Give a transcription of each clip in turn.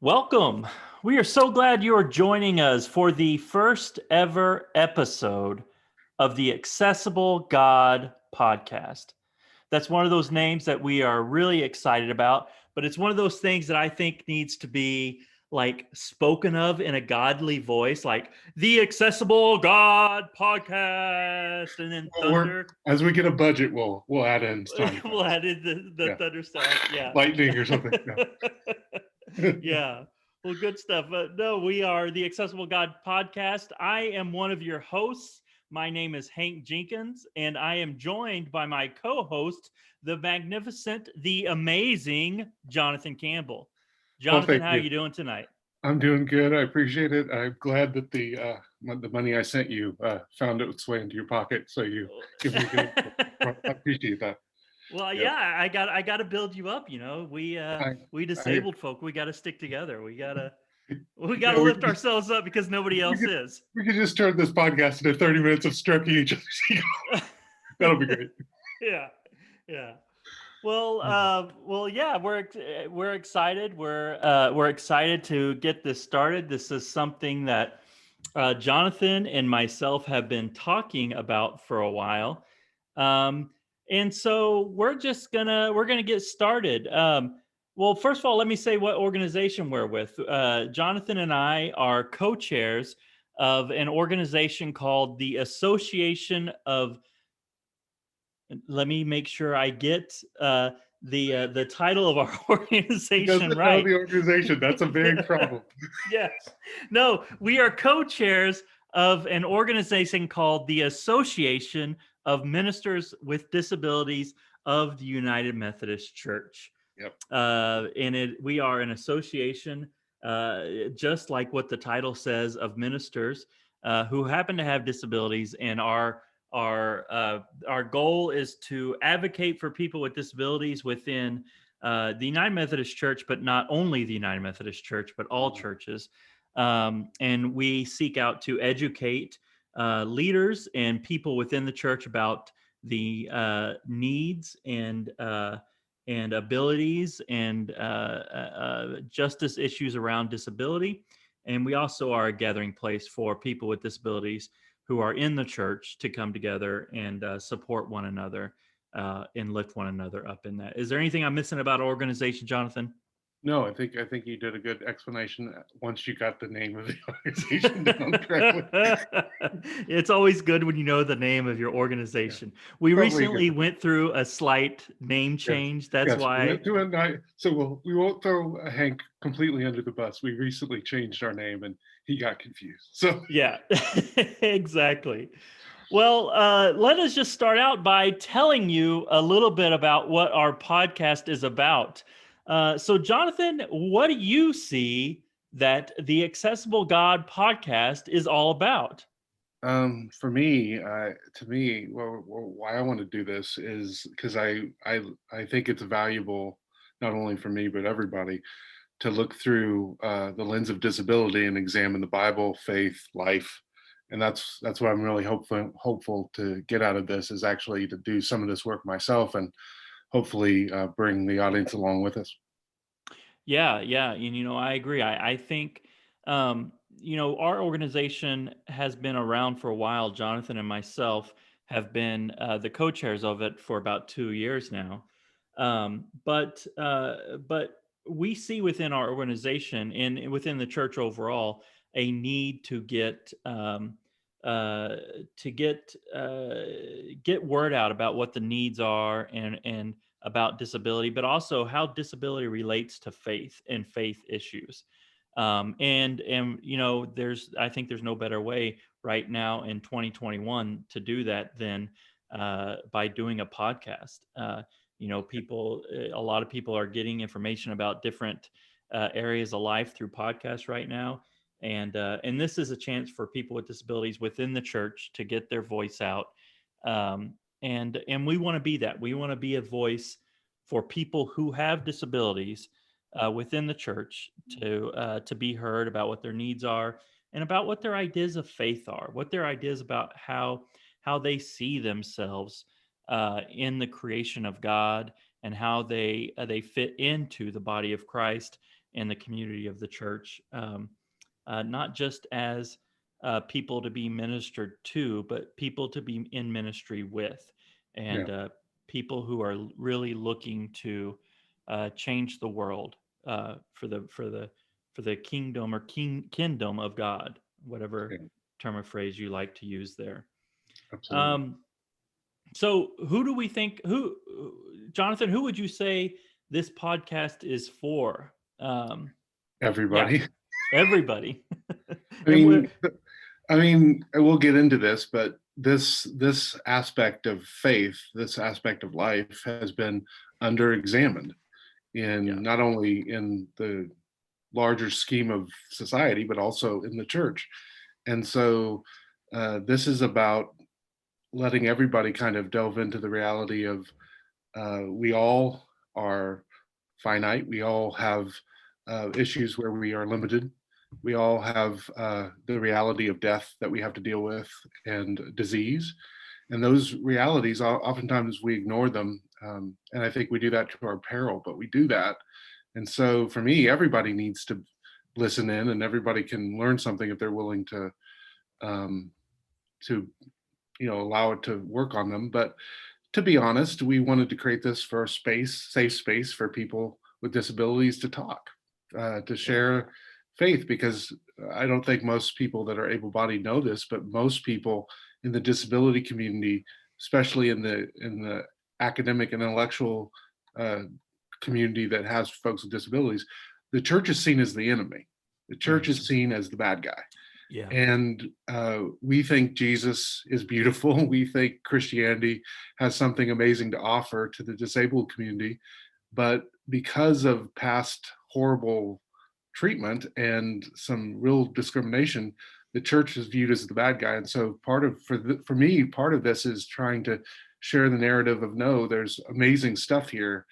Welcome. We are so glad you are joining us for the first ever episode of the Accessible God podcast. That's one of those names that we are really excited about, but it's one of those things that I think needs to be like spoken of in a godly voice, like the Accessible God podcast, and then thunder. As we get a budget, we'll add in sound We'll effects. add in the Yeah. thunder sound. Yeah. Lightning or something. Yeah. Yeah. Well, good stuff. No, we are the Accessible God podcast. I am one of your hosts. My name is Hank Jenkins, and I am joined by my co-host, the magnificent, the amazing Jonathan Campbell. Well, Jonathan, thank how are you. you doing tonight? I'm doing good. I appreciate it. I'm glad that the money I sent you found its way into your pocket. So you give me good. I appreciate that. Well, Yep. yeah, I got to build you up. We I, we I, disabled folk, we got to stick together. We gotta yeah, lift ourselves up because nobody we else could, is. we could just turn this podcast into 30 minutes of stroking each other's ego. That'll be great. Yeah, yeah. Well, yeah. We're excited. We're excited to get this started. This is something that Jonathan and myself have been talking about for a while, and so we're gonna get started. Well, first of all, let me say what organization we're with. Jonathan and I are co-chairs of an organization called the Association of. Let me make sure I get the title of our He organization doesn't know right. the organization. That's a big problem. Yes. No, we are co-chairs of an organization called the Association of Ministers with Disabilities of the United Methodist Church. Yep. We are an association, just like what the title says, of ministers who happen to have disabilities, and our goal is to advocate for people with disabilities within the United Methodist Church, but not only the United Methodist Church, but all churches. And we seek out to educate leaders and people within the church about the needs and abilities and justice issues around disability. And we also are a gathering place for people with disabilities who are in the church to come together and support one another and lift one another up in that. Is there anything I'm missing about our organization, Jonathan? No, I think you did a good explanation once you got the name of the organization down correctly. It's always good when you know the name of your organization. We Probably recently good. went through a slight name Yes, change. That's yes. We why. went to a night, so we won't throw Hank completely under the bus. We recently changed our name, and he got confused. So Yeah, exactly. Well, let us just start out by telling you a little bit about what our podcast is about. So, Jonathan, what do you see that the Accessible God podcast is all about? for me, to me, why I want to do this is because I think it's valuable not only for me but everybody to look through the lens of disability and examine the Bible, faith, life, and that's what I'm really hopeful to get out of this, is actually to do some of this work myself and hopefully bring the audience along with us. Yeah, yeah, and I agree. I think our organization has been around for a while. Jonathan and myself have been the co-chairs of it for about 2 years now. But we see within our organization and within the church overall a need to get word out about what the needs are and about disability, but also how disability relates to faith and faith issues. And I think there's no better way right now in 2021 to do that than by doing a podcast. A lot of people are getting information about different areas of life through podcasts right now, and this is a chance for people with disabilities within the church to get their voice out. And we want to be that. We want to be a voice for people who have disabilities within the church to be heard about what their needs are and about what their ideas of faith are, what their ideas about how they see themselves in the creation of God, and how they fit into the body of Christ, and the community of the church, not just as people to be ministered to, but people to be in ministry with, Yeah. and people who are really looking to change the world for the kingdom or kingdom of God, whatever Yeah. term or phrase you like to use there. Absolutely. Um, so who do we think Jonathan, who would you say this podcast is for? Yeah, Everybody. everybody. I And mean, we'll get into this, but this aspect of faith, this aspect of life, has been under-examined yeah, in not only in the larger scheme of society, but also in the church. And so, this is about letting everybody kind of delve into the reality of we all are finite. We all have issues where we are limited. We all have the reality of death that we have to deal with and disease. And those realities, oftentimes we ignore them. And I think we do that to our peril, but we do that. And so for me, everybody needs to listen in, and everybody can learn something if they're willing um, to allow it to work on them. But to be honest, we wanted to create this for a safe space for people with disabilities to talk, to yeah, share faith, because I don't think most people that are able-bodied know this, but most people in the disability community, especially in the academic and intellectual uh, community that has folks with disabilities, the church is seen as the enemy. The church mhm, is seen as the bad guy. yeah, And we think Jesus is beautiful. We think Christianity has something amazing to offer to the disabled community. But because of past horrible treatment and some real discrimination, the church is viewed as the bad guy. And so for me, part of this is trying to share the narrative of, no, there's amazing stuff here.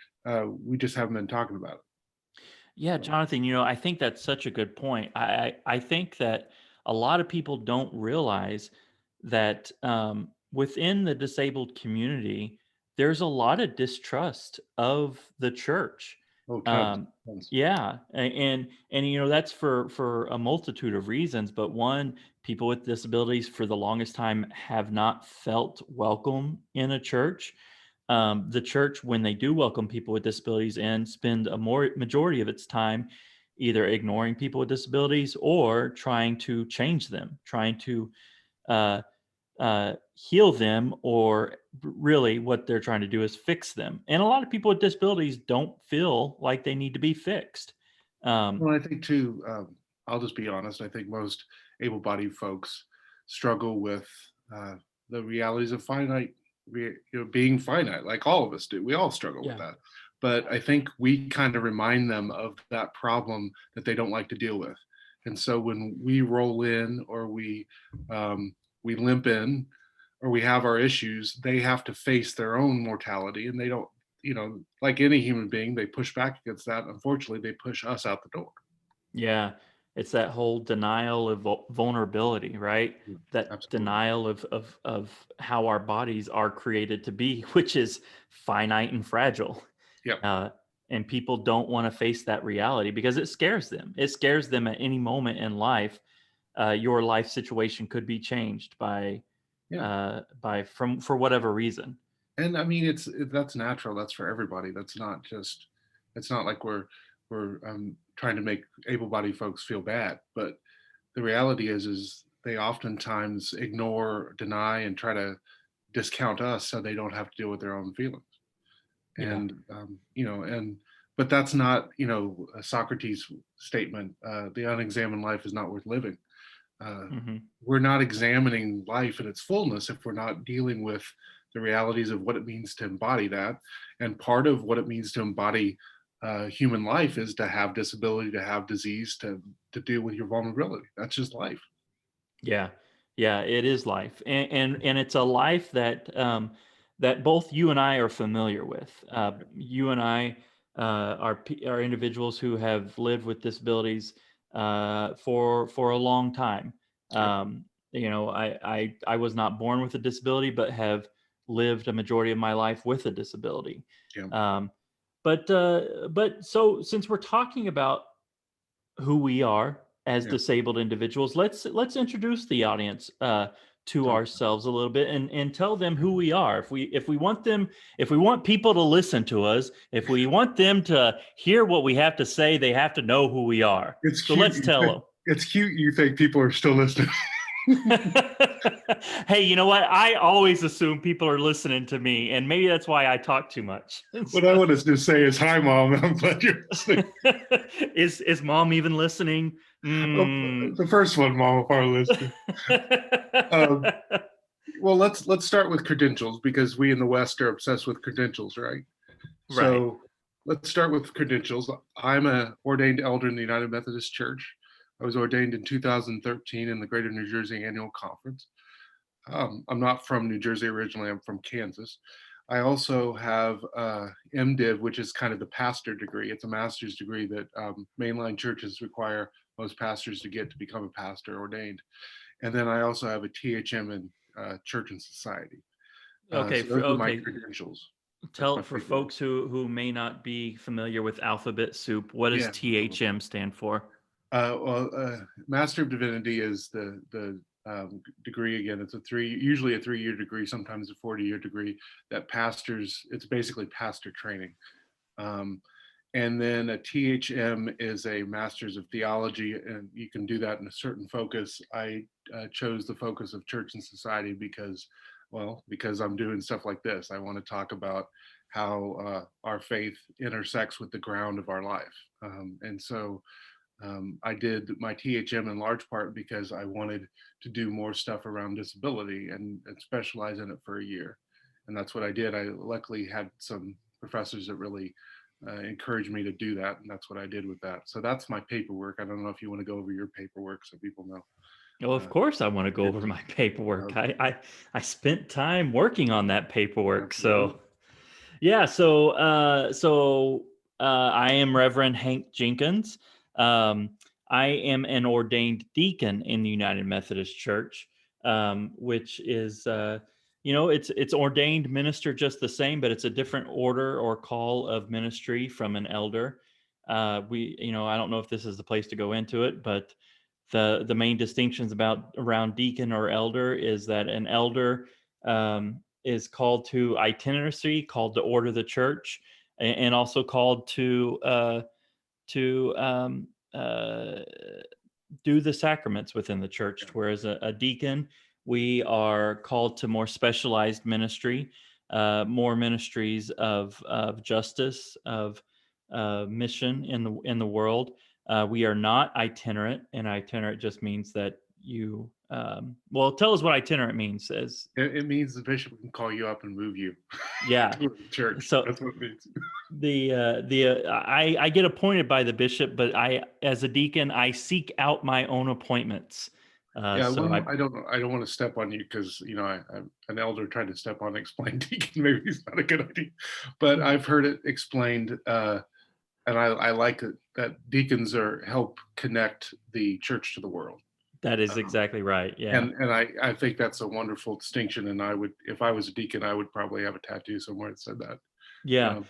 We just haven't been talking about it. yeah, So, Jonathan. I think that's such a good point. I think that a lot of people don't realize that within the disabled community, there's a lot of distrust of the church. oh, tons, Um, tons. yeah, and that's for a multitude of reasons. But one, people with disabilities for the longest time have not felt welcome in a church. The church, when they do welcome people with disabilities, and spend a more majority of its time either ignoring people with disabilities or trying to change them, trying to uh, heal them, or really what they're trying to do is fix them. And a lot of people with disabilities don't feel like they need to be fixed. Um, Well, I think too, I'll just be honest, I think most able-bodied folks struggle with uh, the realities of being finite, like all of us do. We all struggle with yeah, that. But I think we kind of remind them of that problem that they don't like to deal with. And so when we roll in, or we limp in, or we have our issues, they have to face their own mortality, and they don't, like any human being, they push back against that. Unfortunately, they push us out the door. yeah, it's that whole denial of vulnerability, right? Yeah, That absolutely. denial of how our bodies are created to be, which is finite and fragile. Yeah, Uh, and people don't want to face that reality because it scares them. It scares them at any moment in life. Your life situation could be changed yeah. from for whatever reason. And I mean, that's natural. That's for everybody. That's not just. It's not like we're trying to make able-bodied folks feel bad, but the reality is they oftentimes ignore, deny, and try to discount us so they don't have to deal with their own feelings. Yeah. And but that's not, a Socrates statement. The unexamined life is not worth living. uh, Hmm. we're not examining life in its fullness if we're not dealing with the realities of what it means to embody that. And part of what it means to embody human life is to have disability, to have disease, to deal with your vulnerability. That's just life. Yeah, yeah, it is life, and it's a life that that both you and I are familiar with. You and I are individuals who have lived with disabilities for a long time. Yep. I was not born with a disability, but have lived a majority of my life with a disability. Yeah. Um, but so since we're talking about who we are as Yeah. disabled individuals. Let's introduce the audience to So, ourselves a little bit and tell them who we are. If we want people to listen to us, if we want them to hear what we have to say, they have to know who we are. it's So cute. let's tell them. It's cute. You think people are still listening. Hey, you know what? I always assume people are listening to me, and maybe that's why I talk too much. What I want us to say is, "Hi, Mom. I'm glad you're listening." Is mom even listening? Oh, Mm. the first one, Mom, if I'm listening. Um, well, let's start with credentials because we in the West are obsessed with credentials, right? Right. So let's start with credentials. I'm a ordained elder in the United Methodist Church. I was ordained in 2013 in the Greater New Jersey Annual Conference. I'm not from New Jersey originally. I'm from Kansas. I also have MDiv, which is kind of the pastor degree. It's a master's degree that mainline churches require most pastors to get to become a pastor ordained. And then I also have a THM in Church and Society. Okay. So those are my Okay. credentials. That's Tell my for paperwork. folks who may not be familiar with alphabet soup, what does Yeah. THM stand for? Master of Divinity is the degree. Again, it's usually a 3-year degree, sometimes a 40-year degree that pastors. It's basically pastor training. Um, and then a THM is a Master's of Theology, and you can do that in a certain focus. I chose the focus of Church and Society because I'm doing stuff like this. I want to talk about how our faith intersects with the ground of our life, and so I did my THM in large part because I wanted to do more stuff around disability and specialize in it for a year. And that's what I did. I luckily had some professors that really encouraged me to do that. And that's what I did with that. So that's my paperwork. I don't know if you want to go over your paperwork so people know. Oh, of Uh, course I want to go your over my paperwork. okay, I spent time working on that paperwork. absolutely. So yeah, I am Reverend Hank Jenkins. Um, I am an ordained deacon in the United Methodist Church, which is it's ordained minister just the same, but it's a different order or call of ministry from an elder. I don't know if this is the place to go into it, but the main distinctions about around deacon or elder is that an elder is called to itinerancy, called to order the church, and also called to uh, do the sacraments within the church. Yeah. Whereas a deacon, we are called to more specialized ministry, more ministries of justice, of mission in the world. We are not itinerant, and itinerant just means that you. Well, tell us what itinerant means. As It means the bishop can call you up and move you yeah, to the church. so That's what it means. I get appointed by the bishop, but I as a deacon I seek out my own appointments. Yeah, So well, I I don't want to step on you because I'm an elder trying to step on explain deacon. Maybe it's not a good idea, but I've heard it explained, and I like it that deacons are help connect the church to the world, that is um, exactly right. Yeah. and I think that's a wonderful distinction. And I would, if I was a deacon, I would probably have a tattoo somewhere that said that. Yeah. Um,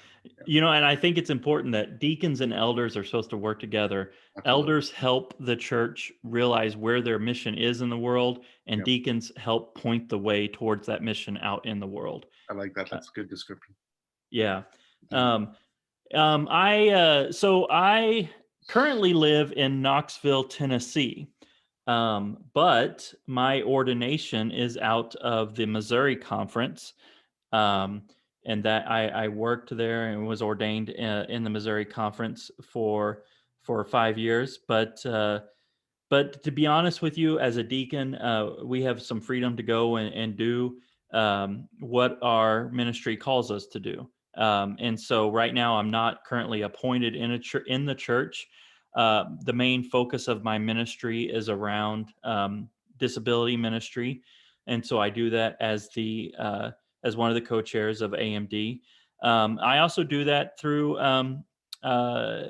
yeah, And I think it's important that deacons and elders are supposed to work together. absolutely. Elders help the church realize where their mission is in the world, and Yeah, deacons help point the way towards that mission out in the world. I like that. Uh, That's a good description. yeah. Um, Um, I currently live in Knoxville, Tennessee. But my ordination is out of the Missouri conference. Um, and that I worked there and was ordained in the Missouri conference for 5 years. But to be honest with you, as a deacon, we have some freedom to go and do what our ministry calls us to do. And so right now, I'm not currently appointed in the church. The main focus of my ministry is around disability ministry, and so I do that as one of the co-chairs of AMD. I also do that through uh,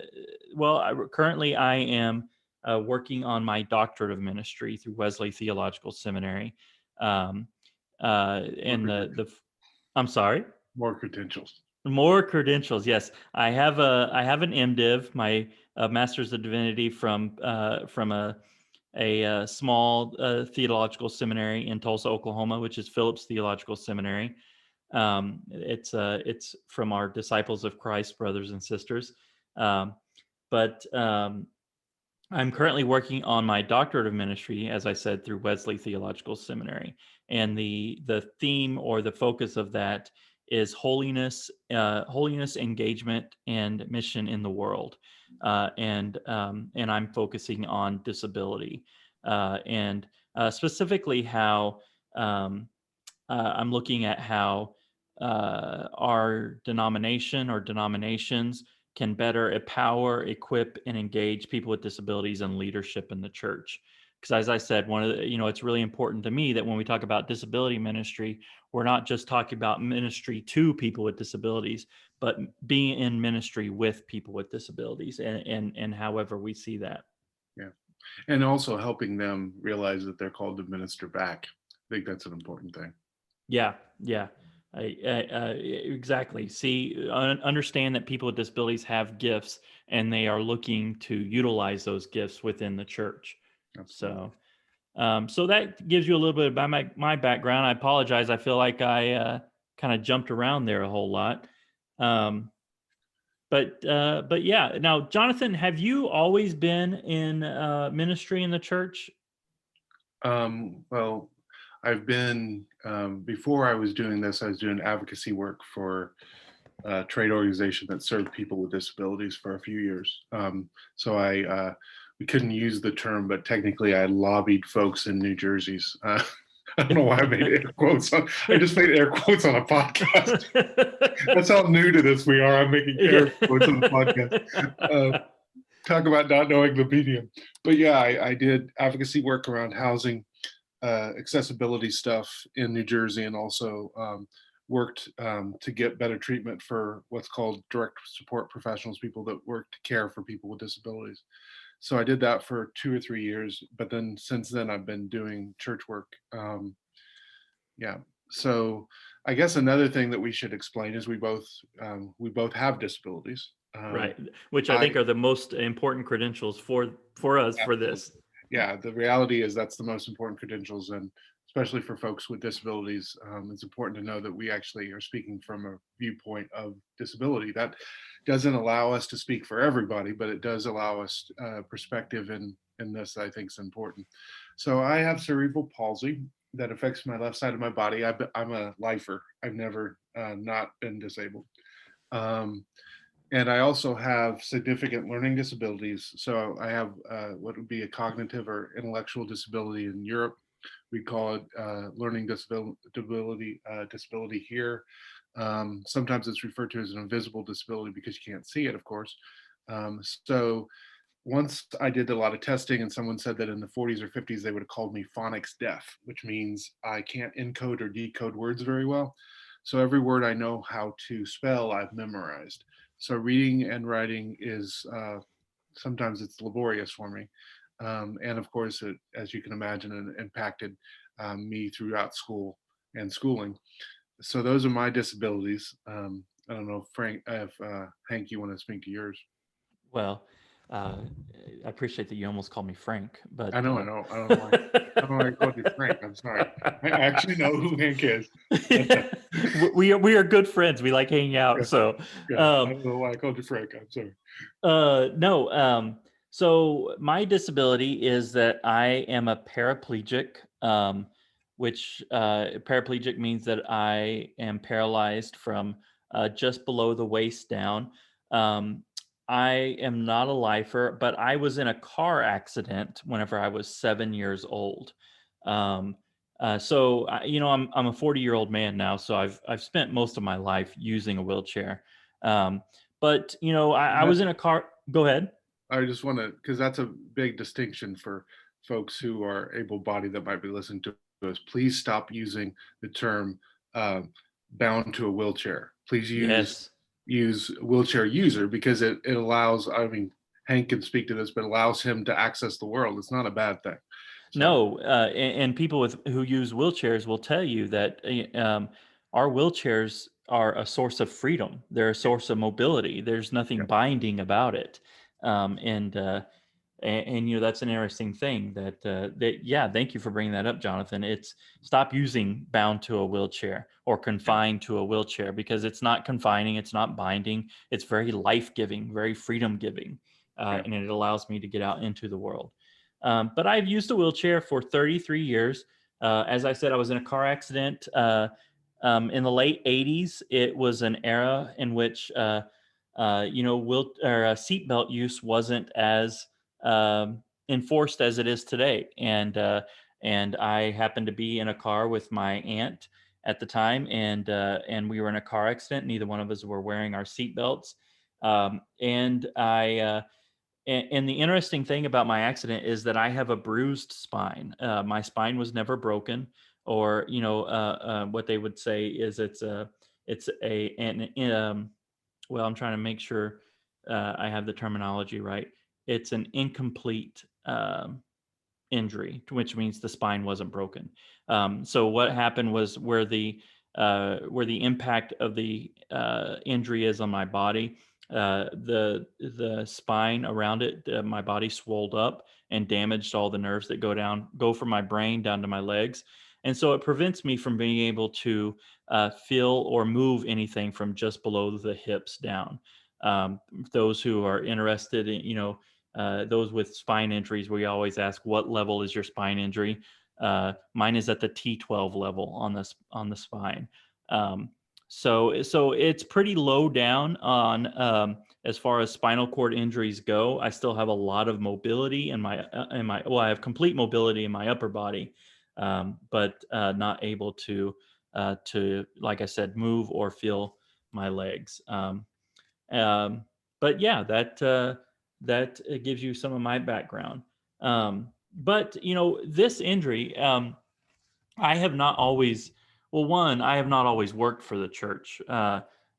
currently I am working on my doctorate of ministry through Wesley Theological Seminary. more And credentials. I'm sorry. More credentials. More credentials. Yes, I have an MDiv, my Master's of Divinity from a small theological seminary in Tulsa, Oklahoma, which is Phillips Theological Seminary. It's from our Disciples of Christ brothers and sisters. Um, but I'm currently working on my doctorate of ministry, as I said, through Wesley Theological Seminary, and the theme or the focus of that is holiness, engagement, and mission in the world, and I'm focusing on disability, and specifically how um, I'm looking at how our denomination or denominations can better empower, equip, and engage people with disabilities and leadership in the church. Because as I said, it's really important to me that when we talk about disability ministry, we're not just talking about ministry to people with disabilities, but being in ministry with people with disabilities, and however we see that. Yeah. And also helping them realize that they're called to minister back. I think that's an important thing. Yeah, yeah, exactly. See, understand that people with disabilities have gifts, and they are looking to utilize those gifts within the church. Absolutely. So that gives you a little bit about my background. I apologize. I feel like I kind of jumped around there a whole lot. Um, but yeah. Now, Jonathan, have you always been in ministry in the church? Well, I've been, before I was doing this, I was doing advocacy work for a trade organization that served people with disabilities for a few years. We couldn't use the term, but technically I lobbied folks in New Jersey's. I don't know why I made air quotes. I just made air quotes on a podcast. That's how new to this we are. I'm making Yeah. air quotes on the podcast. Talk about not knowing the medium. But yeah, I did advocacy work around housing, accessibility stuff in New Jersey, and also worked to get better treatment for what's called direct support professionals, people that work to care for people with disabilities. So I did that for 2 or 3 years, but then since then I've been doing church work. Yeah. So I guess another thing that we should explain is we both have disabilities. Right, which I I think are the most important credentials for us for Absolutely. this. Yeah, the reality is that's the most important credentials, and especially for folks with disabilities, it's important to know that we actually are speaking from a viewpoint of disability. That doesn't allow us to speak for everybody, but it does allow us perspective in this. I think is important. So I have cerebral palsy that affects my left side of my body. I'm a lifer. I've never not been disabled. Um, and I also have significant learning disabilities. So I have what would be a cognitive or intellectual disability in Europe. We call it learning disability here. Sometimes it's referred to as an invisible disability because you can't see it, of course. So once I did a lot of testing, and someone said that in the 40s or 50s they would have called me phonics deaf, which means I can't encode or decode words very well. So every word I know how to spell, I've memorized. So reading and writing is sometimes it's laborious for me, and of course, as you can imagine, it impacted me throughout school and schooling. So those are my disabilities. I don't know, Frank, if Hank, you want to speak to yours? Well, I appreciate that you almost called me Frank, I but know, I know. I don't know why. I don't know why I called you Frank. I'm sorry. I actually know who Hank is. we are good friends. We like hanging out. Yeah, So, yeah. I um, don't know why I called you Frank. I'm sorry. no. So my disability is that I am a paraplegic, which paraplegic means that I am paralyzed from just below the waist down. Um, I am not a lifer, but I was in a car accident whenever I was 7 years old. Um, I'm a 40-year-old man now, so I've spent most of my life using a wheelchair. But I was That's in a car. Go ahead. I just want to, because that's a big distinction for folks who are able-bodied that might be listening to us. Please stop using the term uh, bound to a wheelchair. Please use Yes. wheelchair user, because it allows. I mean, Hank can speak to this, but allows him to access the world. It's not a bad thing. So No, and people who use wheelchairs will tell you that our wheelchairs are a source of freedom. They're a source of mobility. There's Yeah, nothing binding about it. And you know, that's an interesting thing that yeah, thank you for bringing that up, Jonathan. It's stop using bound to a wheelchair or yeah, confined to a wheelchair, because it's not confining, it's not binding, it's very life-giving, very freedom-giving, yeah, and it allows me to get out into the world. But I've used a wheelchair for 33 years. As I said, I was in a car accident in the late 80s. It was an era in which you know, seatbelt use wasn't as enforced as it is today. And I happened to be in a car with my aunt at the time, and we were in a car accident. Neither one of us were wearing our seatbelts. And I and the interesting thing about my accident is that I have a bruised spine. My spine was never broken, or you know, what they would say is it's a an well, I'm trying to make sure I have the terminology right. It's an incomplete injury, which means the spine wasn't broken. So what happened was where the impact of the injury is on my body, the spine around it, my body swelled up and damaged all the nerves that go from my brain down to my legs, and so it prevents me from being able to feel or move anything from just below the hips down. Those who are interested in, you know, those with spine injuries, we always ask, what level is your spine injury? Mine is at the T12 level on the spine. Um, so it's pretty low down on as far as spinal cord injuries go. I still have a lot of mobility in my well, I have complete mobility in my upper body, but not able to, like I said, move or feel my legs. Um, but yeah, that gives you some of my background. But you know, this injury, I have not always. Well, one, I have not always worked for the church.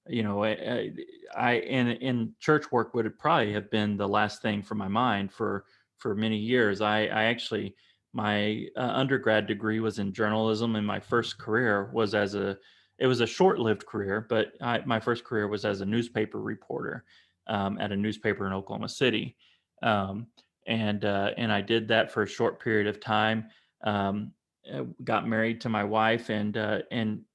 You know, in church work would have probably have been the last thing for my mind for many years. I actually my undergrad degree was in journalism, and my first career was as a it was a short-lived career, but my first career was as a newspaper reporter at a newspaper in Oklahoma City, um, and I did that for a short period of time. Um, got married to my wife, and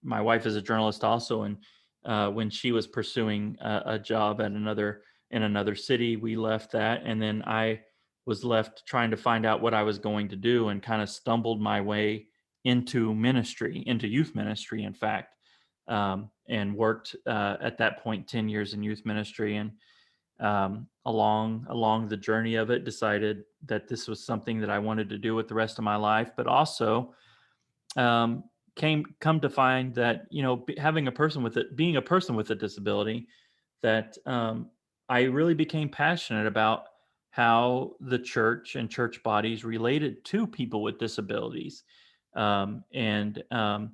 my wife is a journalist also. And when she was pursuing a job at another city, we left that, and then I was left trying to find out what I was going to do, and kind of stumbled my way into ministry, into youth ministry, in fact, and worked at that point 10 years in youth ministry. And along the journey of it, decided that this was something that I wanted to do with the rest of my life, but also um, come to find that, you know, being a person with a disability, that I really became passionate about how the church and church bodies related to people with disabilities, um, and um,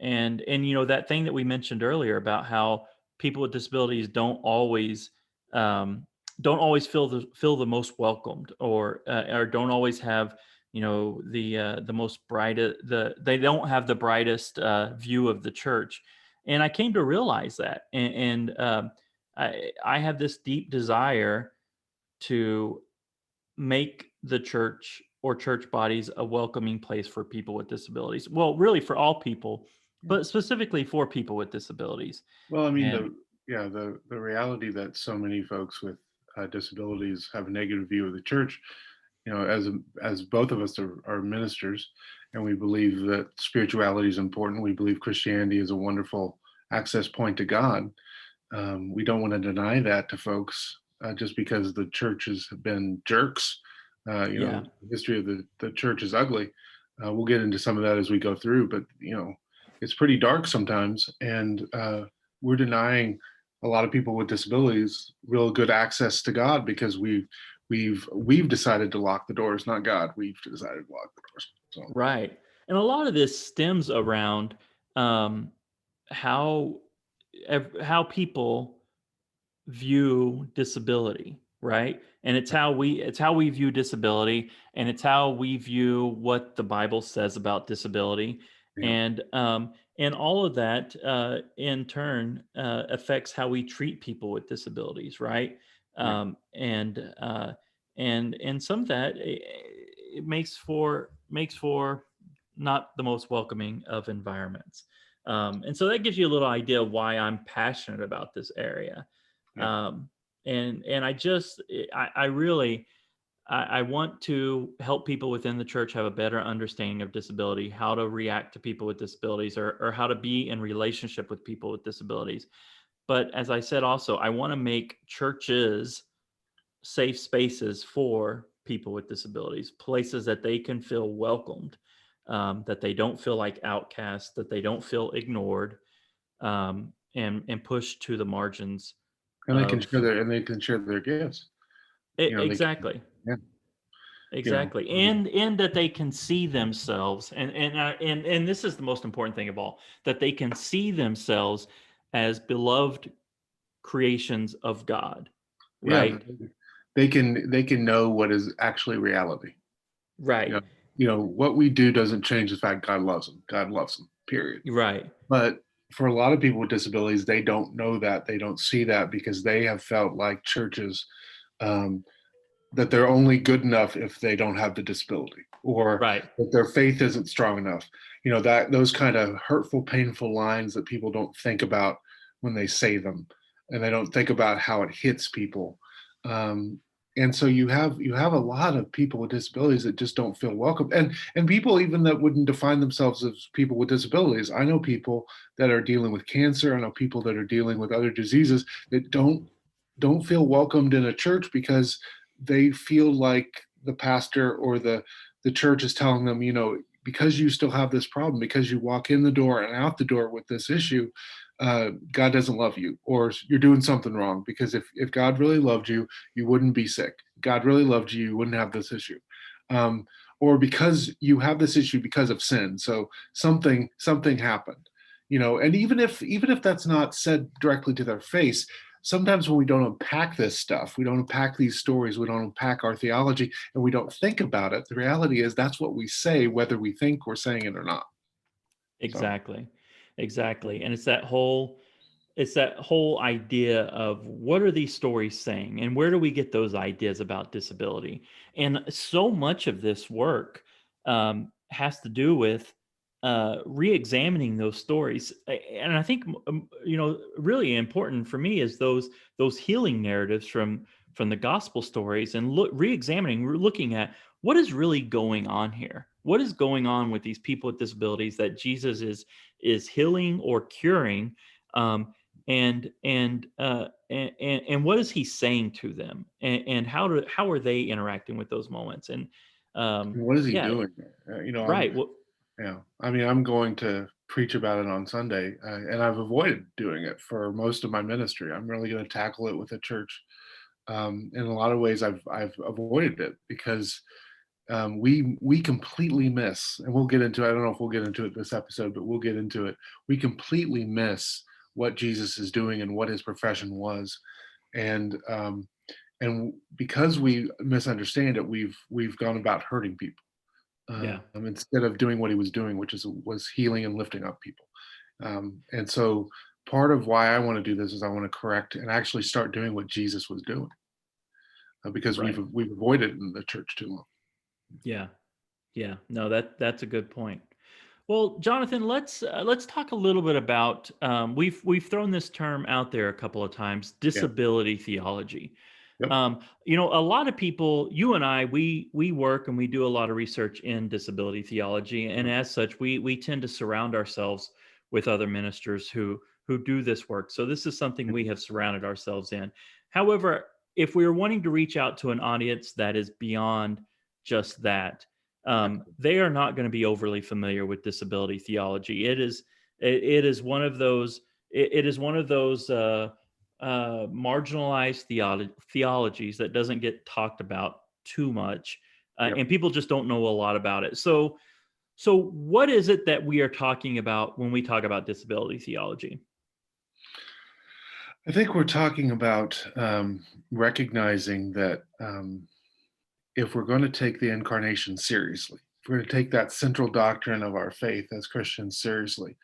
and you know, that thing that we mentioned earlier about how people with disabilities um, don't always feel the most welcomed, or don't always have, you know, the most bright they don't have the brightest view of the church. And I came to realize that, and I have this deep desire to make the church or church bodies a welcoming place for people with disabilities. Well, really for all people, yeah. but specifically for people with disabilities. Well, I mean, And the reality that so many folks with disabilities have a negative view of the church, you know, as both of us are ministers, and we believe that spirituality is important. We believe Christianity is a wonderful access point to God. We don't want to deny that to folks just because the churches have been jerks. You know, yeah, the history of the church is ugly. We'll get into some of that as we go through, but you know, it's pretty dark sometimes, and we're denying a lot of people with disabilities real good access to God because we've decided to lock the doors, not God. We've decided to lock the doors. So right. And a lot of this stems around um, how how people view disability, right? And it's how we view disability, and it's how we view what the Bible says about disability. yeah, And And all of that, in turn, affects how we treat people with disabilities, right? Right. And some of that, it makes for not the most welcoming of environments. And so that gives you a little idea of why I'm passionate about this area. Yeah. Um, and I really, I want to help people within the church have a better understanding of disability, how to react to people with disabilities, or how to be in relationship with people with disabilities. But as I said, also, I want to make churches safe spaces for people with disabilities, places that they can feel welcomed, that they don't feel like outcasts, that they don't feel ignored, and pushed to the margins And they can of share their gifts. They can, exactly. yeah, you know, Exactly, um, and that they can see themselves, and this is the most important thing of all, that they can see themselves as beloved creations of God, yeah, right? they can know what is actually reality. You Right, know, what we do doesn't change the fact God loves them. God loves them. Period. right, But for a lot of people with disabilities, they don't know that. They don't see that because they have felt like churches, um, that they're only good enough if they don't have the disability, or right. that their faith isn't strong enough. That those kind of hurtful, painful lines that people don't think about when they say them, and they don't think about how it hits people. Um, and so you have a lot of people with disabilities that just don't feel welcome, and people even that wouldn't define themselves as people with disabilities. I know people that are dealing with cancer. I know people that are dealing with other diseases that don't feel welcomed in a church because they feel like the pastor or the church is telling them, because you still have this problem, because you walk in the door and out the door with this issue, God doesn't love you, or you're doing something wrong. Because if God really loved you, you wouldn't be sick. God really loved you, you wouldn't have this issue. Um, or because you have this issue because of sin, so something happened. And even if that's not said directly to their face, sometimes when we don't unpack this stuff, we don't unpack these stories, we don't unpack our theology, and we don't think about it, the reality is that's what we say, whether we think we're saying it or not. So, Exactly. Exactly. And it's that whole idea of what are these stories saying and where do we get those ideas about disability? And so much of this work has to do with re-examining those stories. And I think really important for me is those healing narratives from the gospel stories, and re-examining, looking at what is really going on here. What is going on with these people with disabilities that Jesus is healing or curing? And what is he saying to them, and how are they interacting with those moments? And what is he yeah, doing? I'm right. Well, Yeah, I mean, I'm going to preach about it on Sunday, and I've avoided doing it for most of my ministry. I'm really going to tackle it with a church. In a lot of ways, I've avoided it because we completely miss, and we'll get into. I don't know if we'll get into it this episode, but we'll get into it. We completely miss what Jesus is doing and what his profession was, and because we misunderstand it, we've gone about hurting people, yeah, instead of doing what he was doing, which was healing and lifting up people. And so part of why I want to do this is I want to correct and actually start doing what Jesus was doing, because we've right. we've avoided it in the church too long. Yeah, yeah. No, that's a good point. Well, Jonathan, let's talk a little bit about we've thrown this term out there a couple of times, Yeah. disability theology. Yep. A lot of people, you and I, we work and we do a lot of research in disability theology, and Mhm. as such, we tend to surround ourselves with other ministers who do this work. So this is something we have surrounded ourselves in. However, if we are wanting to reach out to an audience that is beyond just that, they are not going to be overly familiar with disability theology. It is one of those it is one of those marginalized theologies that doesn't get talked about too much, Yep. and people just don't know a lot about it. So what is it that we are talking about when we talk about disability theology? I think we're talking about recognizing that, if we're going to take the incarnation seriously, if we're going to take that central doctrine of our faith as Christians seriously,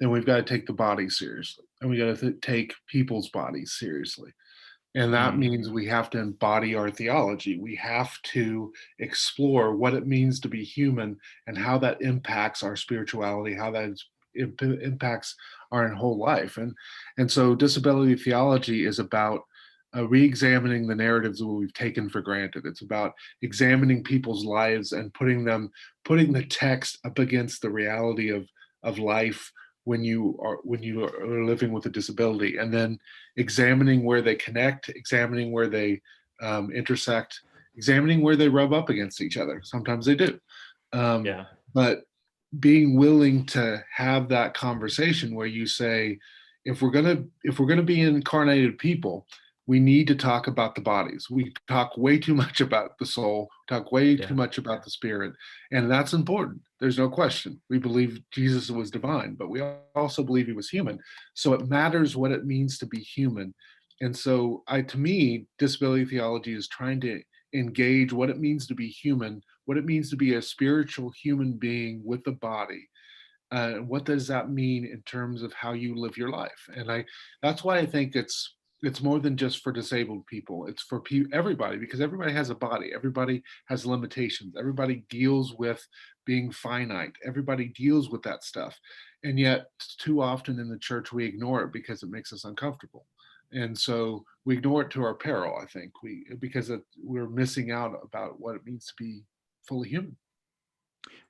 then we've got to take the body seriously, and we got to take people's bodies seriously. And that Mm, means we have to embody our theology. We have to explore what it means to be human and how that impacts our spirituality, how that impacts our whole life. And so disability theology is about re-examining the narratives that we've taken for granted. It's about examining people's lives and putting the text up against the reality of life when you are living with a disability, and then examining where they connect, examining where they intersect, examining where they rub up against each other. Sometimes they do, um, yeah. but being willing to have that conversation where you say, if we're gonna be incarnated people, we need to talk about the bodies. We talk way too much about the soul, talk way too Yeah. much about the spirit, and that's important. There's no question. We believe Jesus was divine, but we also believe he was human. So it matters what it means to be human. And so, to me, disability theology is trying to engage what it means to be human, what it means to be a spiritual human being with a body. What does that mean in terms of how you live your life? And that's why I think it's more than just for disabled people. It's for everybody, because everybody has a body. Everybody has limitations. Everybody deals with being finite. Everybody deals with that stuff. And yet, too often in the church, we ignore it because it makes us uncomfortable. And so we ignore it to our peril, I think, because we're missing out about what it means to be fully human.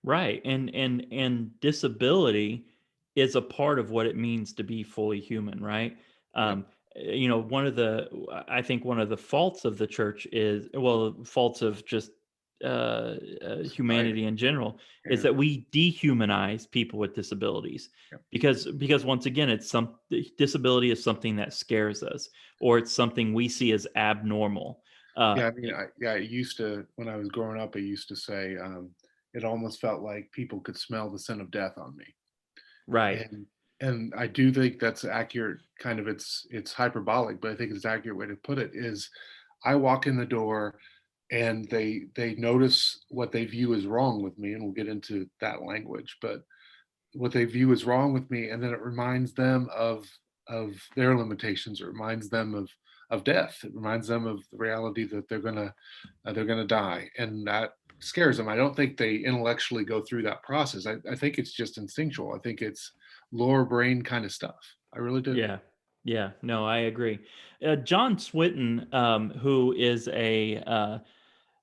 Right. And disability is a part of what it means to be fully human, right? Yeah. One of the I think one of the faults of the church is, well, faults of just Society. humanity in general, is Yeah. that we dehumanize people with disabilities, Yeah. because once again, disability is something that scares us, or it's something we see as abnormal. Uh, Yeah, I mean, I used to, when I was growing up, I used to say, it almost felt like people could smell the scent of death on me. right. And I do think that's accurate. Kind of, it's hyperbolic, but I think it's an accurate way to put it. Is I walk in the door, and they notice what they view as wrong with me, and we'll get into that language, but what they view as wrong with me, and then it reminds them of their limitations. It reminds them of death. It reminds them of the reality that they're gonna die, and that scares them. I don't think they intellectually go through that process. I think it's just instinctual. I think it's lower brain kind of stuff. I really do. Yeah. Yeah. No, I agree. John Swinton, who is a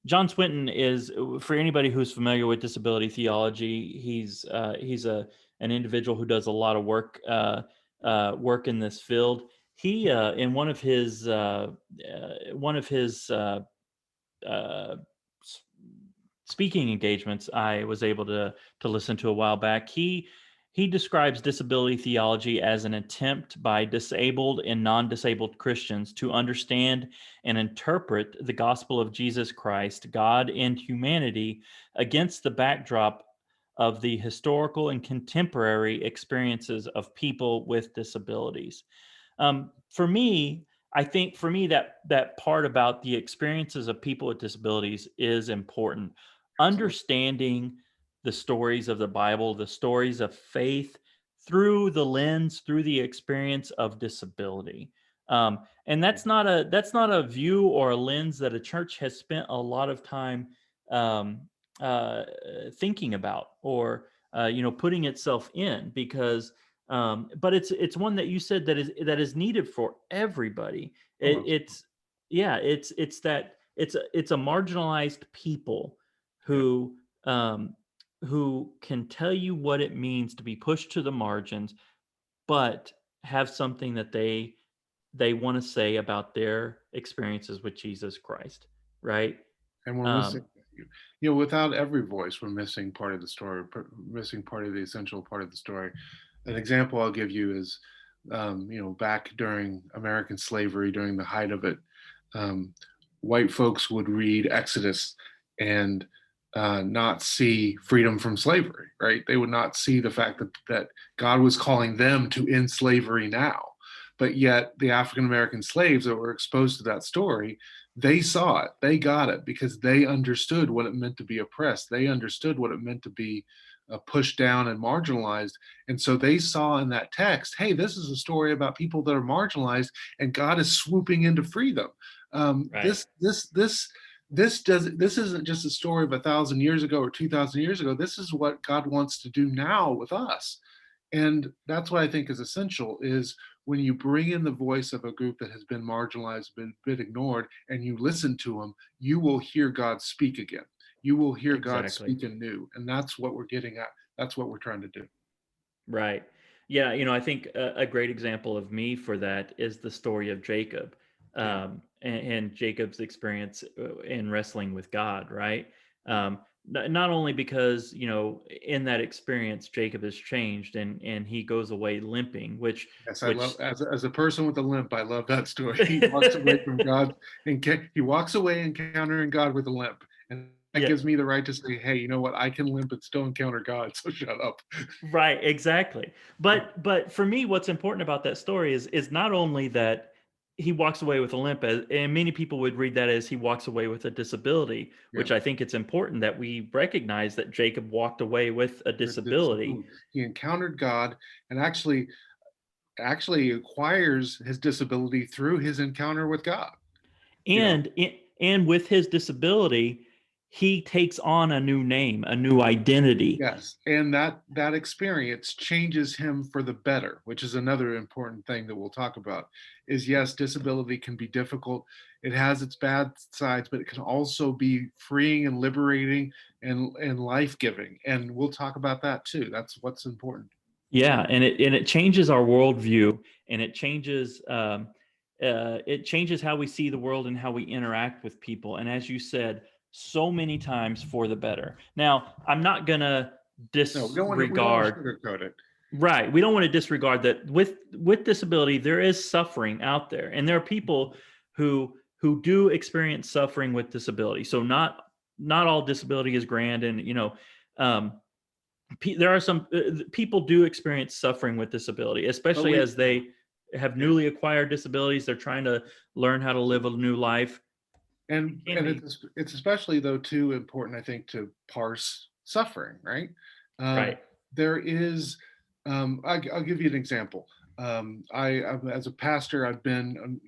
John Swinton is, for anybody who's familiar with disability theology, he's a an individual who does a lot of work in this field. He in one of his uh, s- speaking engagements I was able to listen to a while back. He describes disability theology as an attempt by disabled and non-disabled Christians to understand and interpret the gospel of Jesus Christ, God and humanity, against the backdrop of the historical and contemporary experiences of people with disabilities. For me, I think for me that part about the experiences of people with disabilities is important. Absolutely. Understanding the stories of the Bible, the stories of faith through the lens, through the experience of disability. And Yeah. that's not a view or a lens that a church has spent a lot of time um, uh, thinking about, or putting itself in, because but it's one that you said that is needed for everybody. Oh, It's yeah, it's a marginalized people yeah. who um, who can tell you what it means to be pushed to the margins, but have something that they want to say about their experiences with Jesus Christ, right? And we're missing, Um, without every voice, we're missing part of the story, missing part of the essential part of the story. An example I'll give you is, back during American slavery, during the height of it, um, white folks would read Exodus and not see freedom from slavery, right? They would not see the fact that God was calling them to end slavery now. But yet, the African American slaves that were exposed to that story, they saw it, they got it, because they understood what it meant to be oppressed. They understood what it meant to be pushed down and marginalized. And so they saw in that text, hey, this is a story about people that are marginalized, and God is swooping in to free them. Right. This isn't just a story of 1,000 years ago or 2,000 years ago. This is what God wants to do now with us. And that's what I think is essential, is when you bring in the voice of a group that has been marginalized, been ignored, and you listen to them, you will hear God speak again. You will hear God Exactly. speak anew. And that's what we're getting at. That's what we're trying to do. Right. Yeah, I think a great example of me for that is the story of Jacob, Yeah. and Jacob's experience in wrestling with God. Right. Not only because in that experience Jacob is changed and he goes away limping, which Yes, I love, which as a person with a limp, I love that story. He walks away from God, and he walks away encountering God with a limp. And that yeah. gives me the right to say, hey, you know what? I can limp and still encounter God. So shut up. Right, exactly. But for me, what's important about that story is not only that he walks away with a limp, and many people would read that as he walks away with a disability, Yeah. which I think it's important that we recognize that Jacob walked away with a With this, disability. he encountered God, and actually acquires his disability through his encounter with God. You know, And with his disability, he takes on a new name, a new identity. yes, and that experience changes him for the better, which is another important thing that we'll talk about. Is yes, disability can be difficult. It has its bad sides, but it can also be freeing and liberating and life-giving. And we'll talk about that too. That's what's important. Yeah, and it changes our worldview, and it changes how we see the world and how we interact with people. And as you said, so many times for the better. Now, I'm not gonna No, we don't want to disregard. sugarcoat it. Right, we don't want to disregard that with disability there is suffering out there, and there are people who do experience suffering with disability. So not all disability is grand, and um, there are some people do experience suffering with disability, But especially we, as they have yeah. newly acquired disabilities. They're trying to learn how to live a new life. It can And be. it's especially though too important, I think, to parse suffering, right? Right. There is, I'll give you an example. As a pastor, I've been,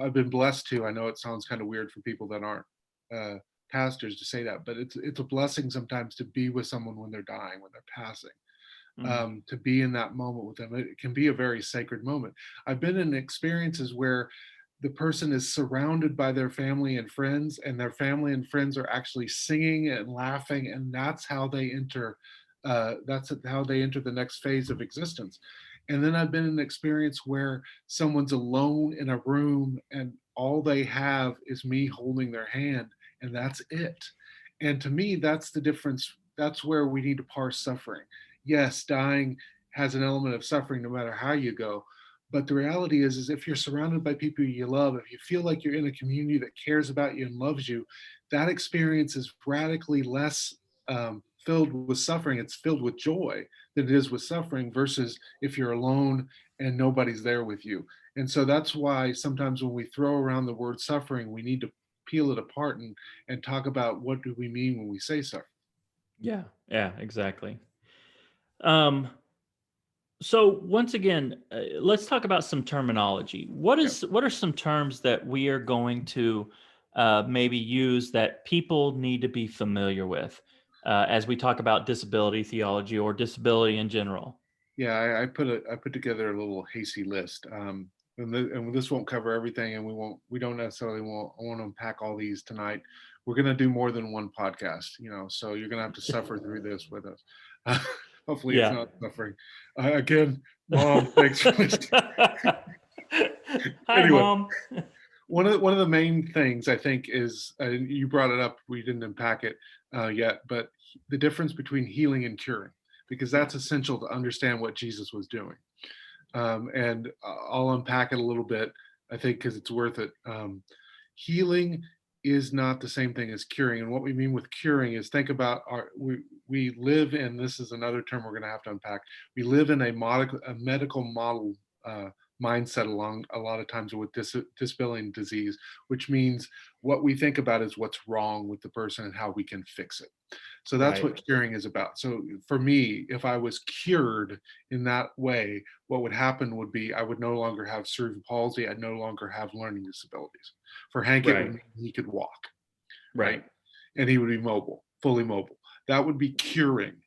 I've been blessed to. I know it sounds kind of weird for people that aren't uh, pastors to say that, but it's a blessing sometimes to be with someone when they're dying, when they're passing, Mm. to be in that moment with them. It can be a very sacred moment. I've been in experiences where the person is surrounded by their family and friends, and their family and friends are actually singing and laughing, and that's how they enter. That's how they enter the next phase of existence. And then I've been in an experience where someone's alone in a room, and all they have is me holding their hand, and that's it. And to me, that's the difference. That's where we need to parse suffering. Yes, dying has an element of suffering no matter how you go. But the reality is if you're surrounded by people you love, if you feel like you're in a community that cares about you and loves you, that experience is radically less filled with suffering. It's filled with joy than it is with suffering, versus if you're alone and nobody's there with you. And so that's why sometimes when we throw around the word suffering, we need to peel it apart and talk about what do we mean when we say suffering. Yeah. Yeah. Exactly. Um, So once again, let's talk about some terminology. Yeah. What are some terms that we are going to maybe use that people need to be familiar with as we talk about disability theology or disability in general? Yeah, I put together a little hasty list. And this won't cover everything, and we don't necessarily want to unpack all these tonight. We're gonna do more than one podcast, so you're gonna have to suffer through this with us. Hopefully, it's Yeah. not suffering. Again, Mom, thanks for listening. Hi, Anyway, mom. one of the main things I think is, you brought it up. We didn't unpack it yet, but the difference between healing and curing, because that's essential to understand what Jesus was doing. And I'll unpack it a little bit, I think, because it's worth it. Healing is not the same thing as curing, and what we mean with curing is, think about we live in, this is another term we're going to have to unpack. We live in a medical model mindset along a lot of times with disability and disease, which means what we think about is what's wrong with the person and how we can fix it. So that's Right. what curing is about. So for me, if I was cured in that way, what would happen would be I would no longer have cerebral palsy. I'd no longer have learning disabilities. For Hank, it would Right. mean he could walk, right? Right. And he would be mobile, fully mobile. That would be curing.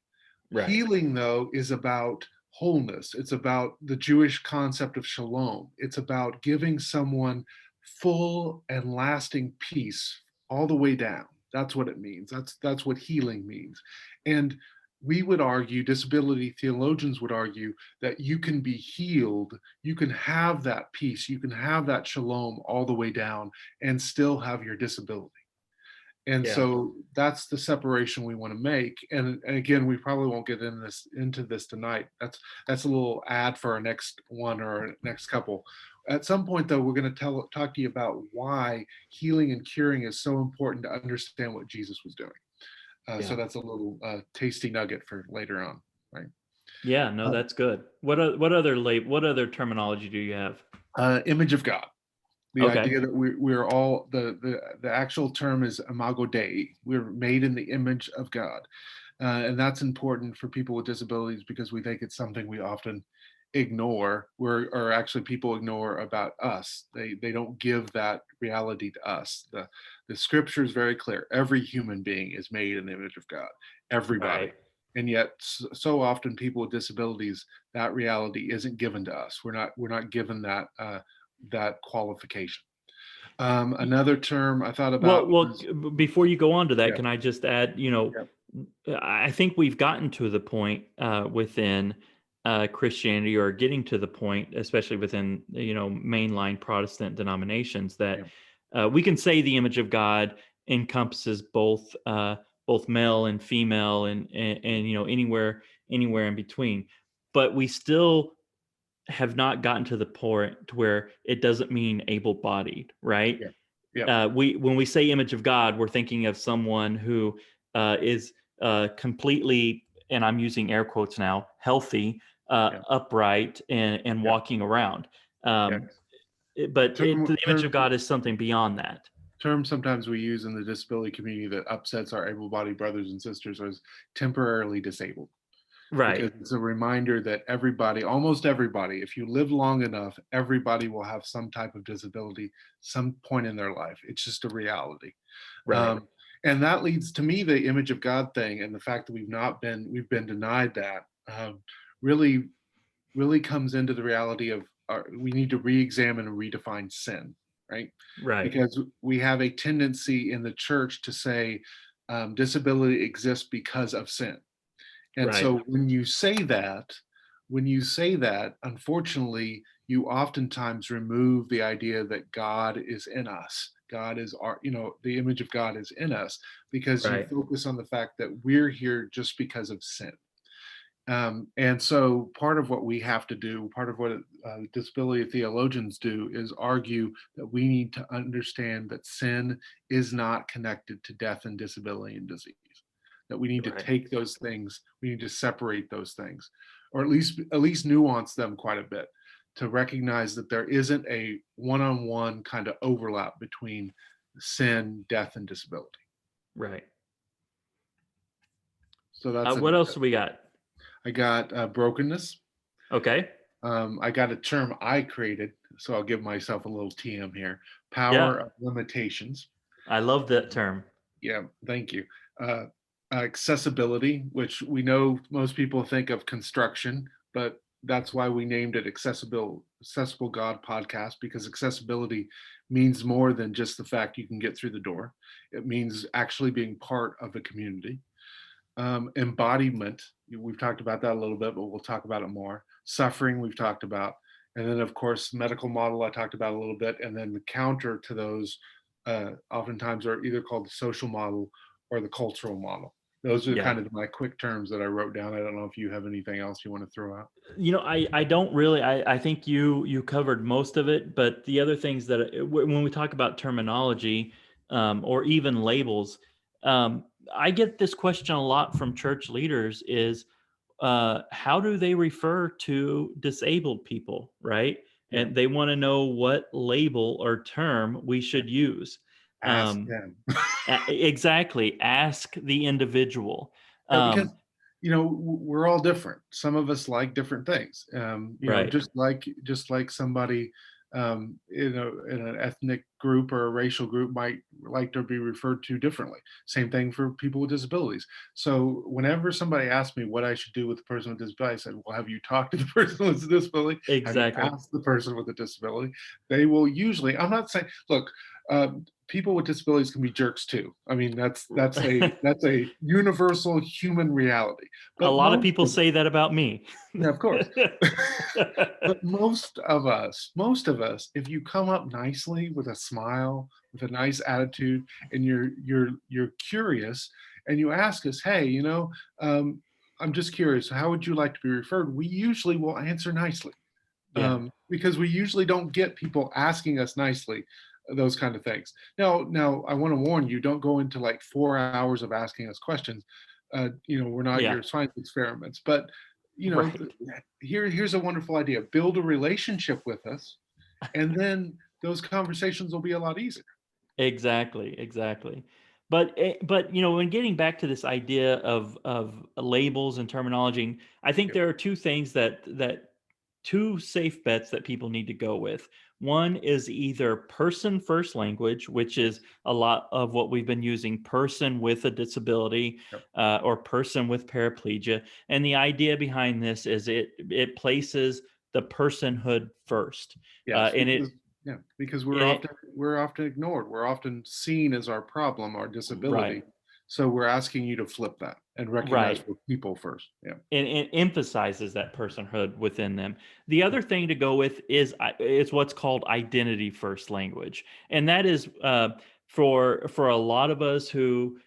Right. Healing, though, is about wholeness. It's about the Jewish concept of shalom. It's about giving someone full and lasting peace all the way down. That's what it means. That's what healing means. And we would argue, disability theologians would argue, that you can be healed, you can have that peace, you can have that shalom all the way down and still have your disability. And Yeah. so that's the separation we want to make. And again, we probably won't get into this tonight. That's a little ad for our next one or our next couple. At some point, though, we're going to talk to you about why healing and curing is so important to understand what Jesus was doing. So Yeah. that's a little tasty nugget for later on, right? Yeah. No, Uh, that's good. What other terminology do you have? Image of God. The Okay. idea that we're all the actual term is imago Dei. We're made in the image of God, and that's important for people with disabilities because we think it's something we often ignore. Or actually people ignore about us. They don't give that reality to us. The scripture is very clear. Every human being is made in the image of God. Everybody. Right. And yet, so often people with disabilities, that reality isn't given to us. We're not given that that qualification. Another term I thought Well, about well, was before you go on to that, yeah, can I just add, yeah, I think we've gotten to the point within Christianity, or getting to the point, especially within, mainline Protestant denominations, that yeah, we can say the image of God encompasses both male and female, and anywhere in between. But we still have not gotten to the point to where it doesn't mean able-bodied, right? yeah, yeah, We when we say image of God, we're thinking of someone who is completely, and I'm using air quotes now, healthy, yeah, upright, and yeah, walking around. yeah. Um, the image of Term God is something beyond that. term sometimes we use in the disability community that upsets our able-bodied brothers and sisters is temporarily disabled. Right, Because it's a reminder that everybody, almost everybody, if you live long enough, everybody will have some type of disability some point in their life. It's just a reality. right, Um, and that leads to me the image of God thing and the fact that we've been denied that really really comes into the reality of we need to re-examine and redefine sin, right? right, Because we have a tendency in the church to say disability exists because of sin. And right, so when you say that, unfortunately, you oftentimes remove the idea that God is in us. God is the image of God is in us because you right, focus on the fact that we're here just because of sin. And so part of what we have to do, part of what disability theologians do is argue that we need to understand that sin is not connected to death and disability and disease. That we need to right, take those things, we need to separate those things, or at least nuance them quite a bit to recognize that there isn't a one-on-one kind of overlap between sin, death, and disability. right. So that's What else do we got? I got brokenness. Okay. I got a term I created, so I'll give myself a little TM here. Yeah, Power of limitations. I love that term. Yeah, thank you. Uh, Accessibility, which we know most people think of construction, but that's why we named it Accessible God Podcast, because accessibility means more than just the fact you can get through the door. It means actually being part of a community. Embodiment, we've talked about that a little bit, but we'll talk about it more. Suffering, we've talked about. And then, of course, medical model, I talked about a little bit. And then the counter to those oftentimes are either called the social model or the cultural model. Those are Yeah. kind of my quick terms that I wrote down. I don't know if you have anything else you want to throw out. I don't really, I think you covered most of it, but the other things that when we talk about terminology, or even labels, I get this question a lot from church leaders is, how do they refer to disabled people, right? Yeah. and they want to know what label or term we Yeah. should use. Ask Um, them. exactly. Ask the individual. Yeah, because Um, we're all different. Some of us like different things. right. Just like somebody in an ethnic group or a racial group might like to be referred to differently. Same thing for people with disabilities. So whenever somebody asks me what I should do with the person with disability, I said, "Well, have you talked to the person with the disability? Have you Exactly. asked the person with the disability?" They will usually. I'm not saying. Look, people with disabilities can be jerks too. I mean, that's a universal human reality. A But lot of most people of say that about me. Yeah, of course. But most of us, if you come up nicely with a smile, with a nice attitude, and you're curious, and you ask us, "Hey, I'm just curious. How would you like to be referred?" We usually will answer nicely, Yeah. because we usually don't get people asking us nicely those kind of things. Now, I want to warn you: don't go into like 4 hours of asking us questions. We're not Yeah. your science experiments, but you know, th- Right. here's a wonderful idea: build a relationship with us, and then those conversations will be a lot easier. Exactly, exactly. But when getting back to this idea of labels and terminology, I think Yep, there are two things that two safe bets that people need to go with. One is either person first language, which is yes, a lot of what we've been using, person with a disability, yep, or person with paraplegia. And the idea behind this is it places the personhood first, yes, and it because and we're it often ignored. We're often seen as our problem, our right. disability. So we're asking you to flip that and recognize Right. we're people first. Yeah. And it emphasizes that personhood within them. The other thing to go with is what's called identity first language, and that is for a lot of us who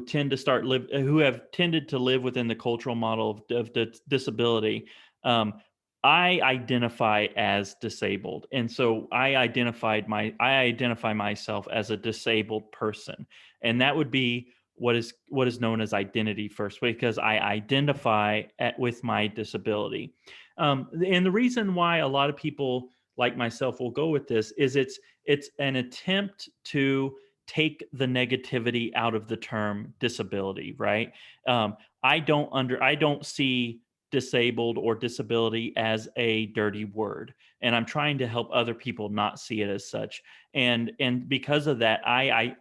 tend to who have tended to live within the cultural model of disability. Um, I identify as disabled, and so I identify myself as a disabled person, and that would be what is known as identity first, because I identify with my disability. And the reason why a lot of people like myself will go with this is it's an attempt to take the negativity out of the term disability, right? Um, I don't see disabled or disability as a dirty word, and I'm trying to help other people not see it as such. And because of that, I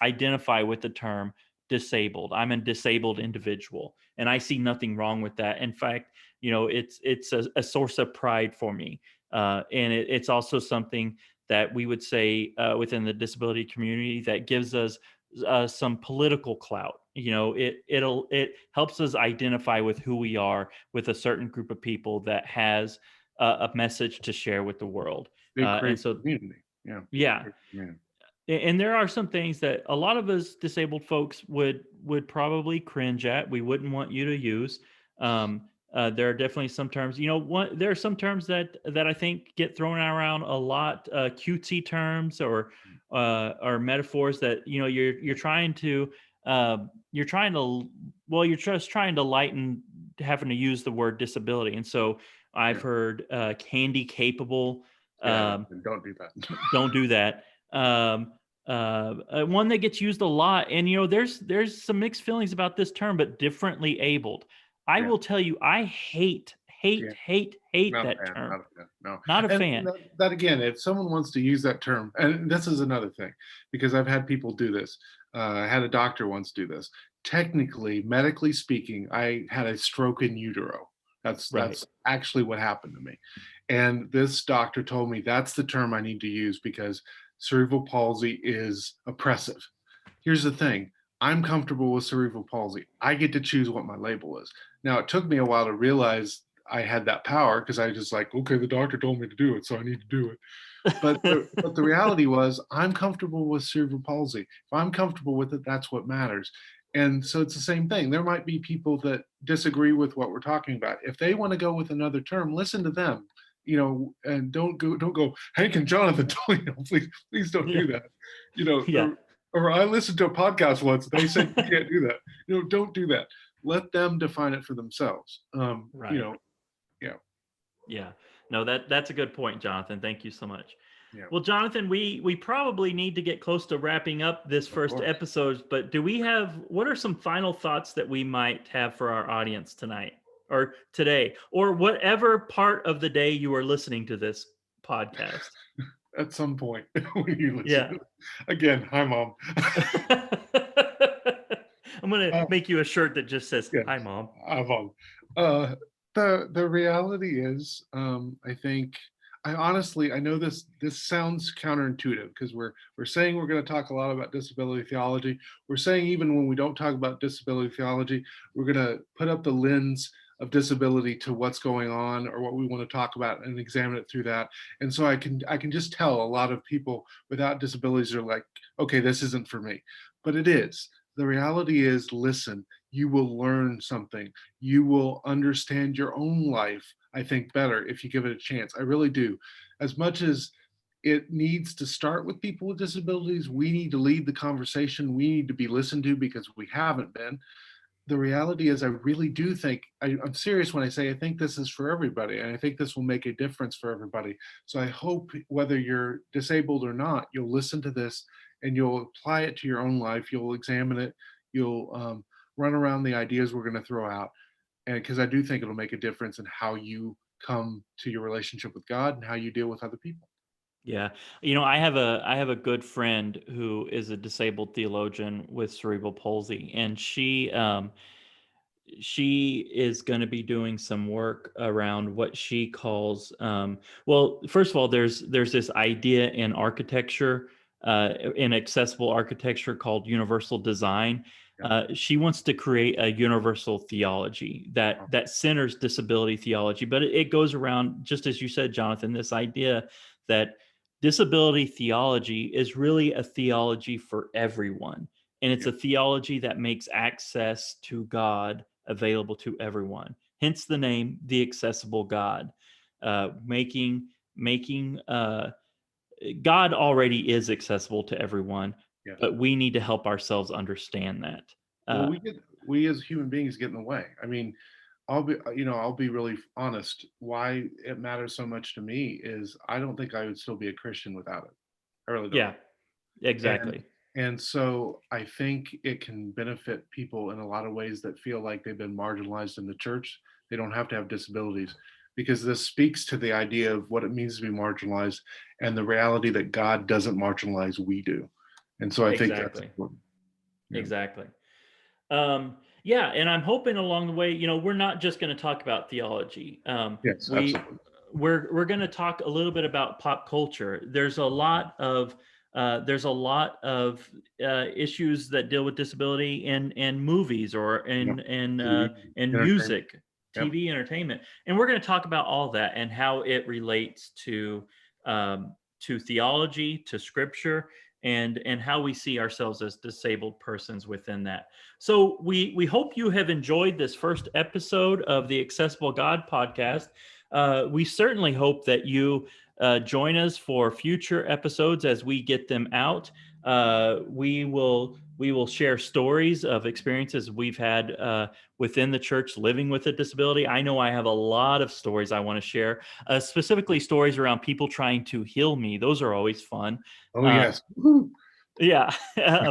identify with the term disabled. I'm a disabled individual, and I see nothing wrong with that. In fact, it's a source of pride for me, and it's also something that we would say within the disability community that gives us some political clout. It helps us identify with who we are with a certain group of people that has a message to share with the world. It And creates so, community. Yeah. It yeah, creates community. and there are some things that a lot of us disabled folks would probably cringe at. We wouldn't want you to use. There are definitely some terms. There are some terms that I think get thrown around a lot. Cutesy terms or metaphors that you're trying to well, you're just trying to lighten having to use the word disability. And so I've Yeah. heard candy capable. Yeah. Um, Don't do that. don't do that. Um, One that gets used a lot, and there's some mixed feelings about this term, but differently abled. I Yeah. will tell you, I hate, hate, Yeah. hate, hate Not a that fan. term. Not a fan. No. Not a And fan. that again, if someone wants to use that term, and this is another thing, because I've had people do this. I had a doctor once do this. Technically, medically speaking, I had a stroke in utero. Right. That's actually what happened to me. And this doctor told me that's the term I need to use because cerebral palsy is oppressive. Here's the thing. I'm comfortable with cerebral palsy. I get to choose what my label is. Now, it took me a while to realize I had that power because I just like, okay, the doctor told me to do it, so I need to do it. But the reality was, I'm comfortable with cerebral palsy. If I'm comfortable with it, that's what matters. And so it's the same thing. There might be people that disagree with what we're talking about. If they want to go with another term, listen to them. And don't go, Hank and Jonathan, please don't Yeah. do that. You know, Yeah. or I listened to a podcast once. They said you can't do that. Don't do that. Let them define it for themselves. Right. Yeah, Yeah. No, that's a good point, Jonathan. Thank you so much. Yeah, Well, Jonathan, we probably need to get close to wrapping up this of first course. episode, but do we have what are some final thoughts that we might have for our audience tonight or today or whatever part of the day you are listening to this podcast? At some point when you listen. Yeah. Again, hi mom. I'm going to uh, make you a shirt that just says, yeah, "Hi, Mom." hi mom. Uh, the reality is, I think I honestly I know this sounds counterintuitive because we're saying we're going to talk a lot about disability theology. We're saying even when we don't talk about disability theology, we're going to put up the lens of disability to what's going on or what we want to talk about and examine it through that. And so I can just tell a lot of people without disabilities are like, okay, this isn't for me, but it is. The reality is, listen, you will learn something. You will understand your own life, I think, better if you give it a chance. I really do. As much as it needs to start with people with disabilities, we need to lead the conversation. We need to be listened to because we haven't been. The reality is, I really do think, I'm serious when I say I think this is for everybody, and I think this will make a difference for everybody. So I hope whether you're disabled or not, you'll listen to this and you'll apply it to your own life. You'll examine it. You'll run around the ideas we're going to throw out, and because I do think it'll make a difference in how you come to your relationship with God and how you deal with other people. Yeah. I have a good friend who is a disabled theologian with cerebral palsy, and she is going to be doing some work around what she calls well, first of all, there's this idea in architecture, in accessible architecture, called universal design. Yeah. She wants to create a universal theology that centers disability theology, but it goes around, just as you said, Jonathan, this idea that disability theology is really a theology for everyone, and it's Yeah. a theology that makes access to God available to everyone. Hence the name, the accessible God. Making God already is accessible to everyone, Yeah. but we need to help ourselves understand that. Well, Uh, we as human beings get in the way. I mean, I'll be really honest. Why it matters so much to me is I don't think I would still be a Christian without it. I really don't. yeah, And exactly. and so I think it can benefit people in a lot of ways that feel like they've been marginalized in the church. They don't have to have disabilities because this speaks to the idea of what it means to be marginalized and the reality that God doesn't marginalize, we do. And so I think that's Exactly. important. Yeah. Exactly. Yeah, and I'm hoping along the way, we're not just going to talk about theology. Yes, We absolutely. we're going to talk a little bit about pop culture. There's a lot of issues that deal with disability in movies or Yeah. in TV, in entertainment. music, Yep. TV entertainment, and we're going to talk about all that and how it relates to theology, to scripture, and how we see ourselves as disabled persons within that. So we hope you have enjoyed this first episode of the Accessible God podcast. We certainly hope that you join us for future episodes as we get them out. We will share stories of experiences we've had within the church living with a disability. I know I have a lot of stories I want to share, specifically stories around people trying to heal me. Those are always fun. Oh Uh, yes. Woo. yeah.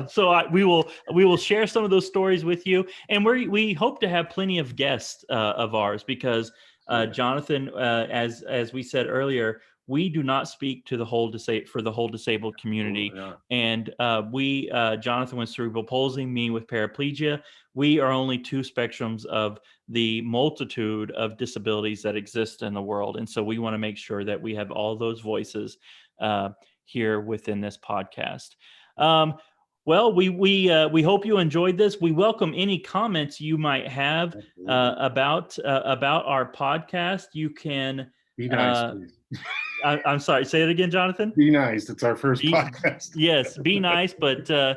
So we will share some of those stories with you, and we hope to have plenty of guests of ours because Absolutely. Jonathan, as we said earlier, we do not speak to the whole for the whole disabled community, Absolutely not. and we Jonathan with cerebral palsy, me with paraplegia. We are only two spectrums of the multitude of disabilities that exist in the world, and so we want to make sure that we have all those voices uh, here within this podcast. Um, well, we hope you enjoyed this. We welcome any comments you might have Absolutely. about our podcast. You can. Be nice, Uh, please. I'm sorry. Say it again, Jonathan. Be nice. It's our first Be podcast. yes, be nice, but yeah,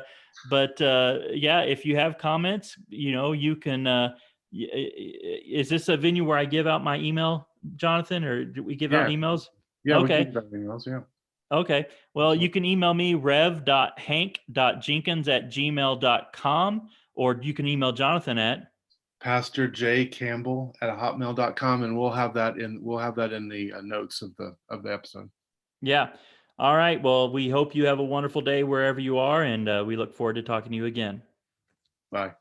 if you have comments, you can. Is this a venue where I give out my email, Jonathan, or do we give out Yeah. emails? Yeah, we can Okay. give that emails. Yeah. Okay. Well, you Absolutely. can email me rev.hank.jenkins@gmail.com, or you can email Jonathan at Pastor J Campbell at hotmail.com, and we'll have that in the notes of the episode. Yeah. All right. Well, we hope you have a wonderful day wherever you are, and we look forward to talking to you again. Bye.